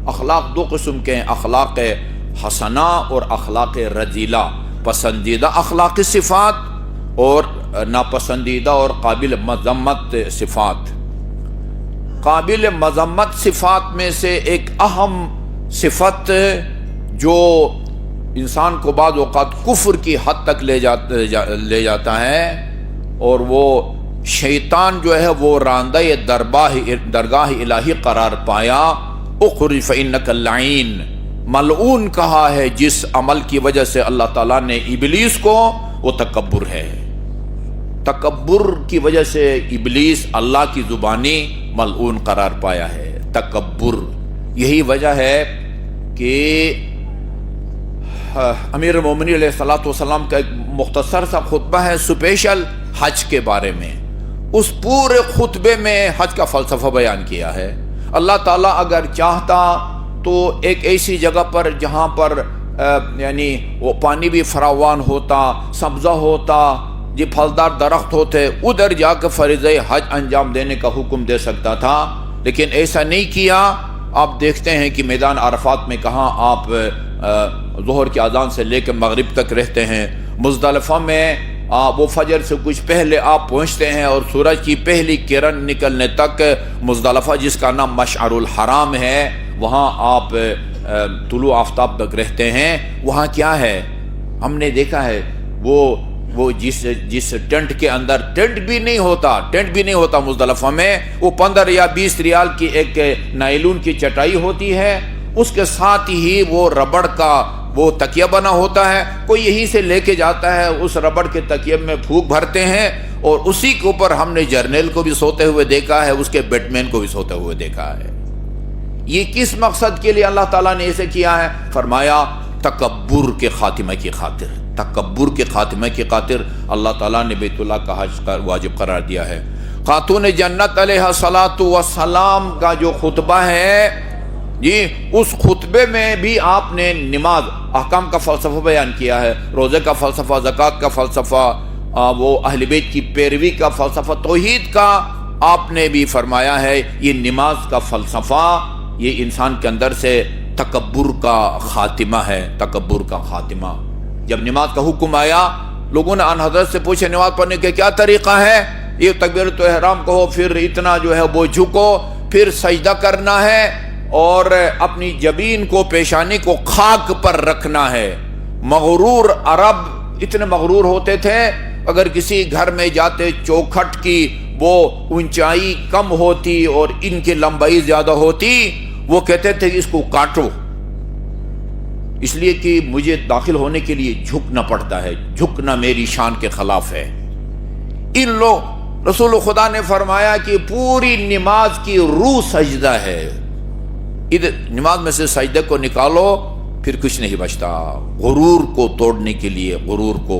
اخلاق دو قسم کے ہیں، اخلاق حسنہ اور اخلاق رذیلہ، پسندیدہ اخلاق صفات اور ناپسندیدہ اور قابل مذمت صفات۔ قابل مذمت صفات میں سے ایک اہم صفت جو انسان کو بعض اوقات کفر کی حد تک لے جاتا ہے، اور وہ شیطان جو ہے وہ راندہ درگاہ الہی قرار پایا، اخرج فإنک اللعین، ملعون کہا ہے جس عمل کی وجہ سے اللہ تعالیٰ نے ابلیس کو، وہ تکبر ہے۔ تکبر کی وجہ سے ابلیس اللہ کی زبانی ملعون قرار پایا ہے، تکبر۔ یہی وجہ ہے کہ امیر المومنین علیہ الصلوۃ والسلام کا ایک مختصر سا خطبہ ہے اسپیشل حج کے بارے میں، اس پورے خطبے میں حج کا فلسفہ بیان کیا ہے۔ اللہ تعالیٰ اگر چاہتا تو ایک ایسی جگہ پر جہاں پر یعنی وہ پانی بھی فراوان ہوتا، سبزہ ہوتا، یہ پھلدار درخت ہوتے، ادھر جا کے فریضہ حج انجام دینے کا حکم دے سکتا تھا، لیکن ایسا نہیں کیا۔ آپ دیکھتے ہیں کہ میدان عرفات میں کہاں آپ ظہر کی اذان سے لے کے مغرب تک رہتے ہیں، مزدلفہ میں وہ فجر سے کچھ پہلے آپ پہنچتے ہیں اور سورج کی پہلی کرن نکلنے تک مزدلفہ جس کا نام مشعر الحرام ہے، وہاں آپ طلوع آفتاب تک رہتے ہیں۔ وہاں کیا ہے، ہم نے دیکھا ہے وہ جس ٹینٹ کے اندر ٹینٹ بھی نہیں ہوتا مزدلفہ میں، وہ 15 یا 20 ریال کی ایک نائلون کی چٹائی ہوتی ہے، اس کے ساتھ ہی وہ ربڑ کا وہ تکیہ بنا ہوتا ہے، کوئی یہیں سے لے کے جاتا ہے، اس ربڑ کے تکیے میں پھونک بھرتے ہیں، اور اسی کے اوپر ہم نے جرنیل کو بھی سوتے ہوئے دیکھا ہے، اس کے بیٹ مین کو بھی سوتے ہوئے دیکھا ہے۔ یہ کس مقصد کے لیے اللہ تعالیٰ نے اسے کیا ہے؟ فرمایا تکبر کے خاتمہ کی خاطر، تکبر کے خاتمہ کی خاطر اللہ تعالیٰ نے بیت اللہ کا حج کا واجب قرار دیا ہے۔ خاتون جنت علیہ الصلاۃ والسلام کا جو خطبہ ہے جی، اس خطبے میں بھی آپ نے نماز احکام کا فلسفہ بیان کیا ہے، روزے کا فلسفہ، زکوٰۃ کا فلسفہ، وہ اہل بیت کی پیروی کا فلسفہ، توحید کا آپ نے بھی فرمایا ہے۔ یہ نماز کا فلسفہ یہ انسان کے اندر سے تکبر کا خاتمہ ہے، تکبر کا خاتمہ۔ جب نماز کا حکم آیا، لوگوں نے ان حضرت سے پوچھا نماز پڑھنے کے کیا طریقہ ہے؟ یہ تکبیرۃ احرام کہو، پھر اتنا جو ہے وہ جھکو، پھر سجدہ کرنا ہے، اور اپنی جبین کو، پیشانی کو خاک پر رکھنا ہے۔ مغرور عرب اتنے مغرور ہوتے تھے، اگر کسی گھر میں جاتے چوکھٹ کی وہ اونچائی کم ہوتی اور ان کی لمبائی زیادہ ہوتی، وہ کہتے تھے کہ اس کو کاٹو، اس لیے کہ مجھے داخل ہونے کے لیے جھکنا پڑتا ہے، جھکنا میری شان کے خلاف ہے۔ ان لوگ رسول خدا نے فرمایا کہ پوری نماز کی روح سجدہ ہے، ادھر نماز میں سے سجدے کو نکالو، پھر کچھ نہیں بچتا۔ غرور کو توڑنے کے لیے، غرور کو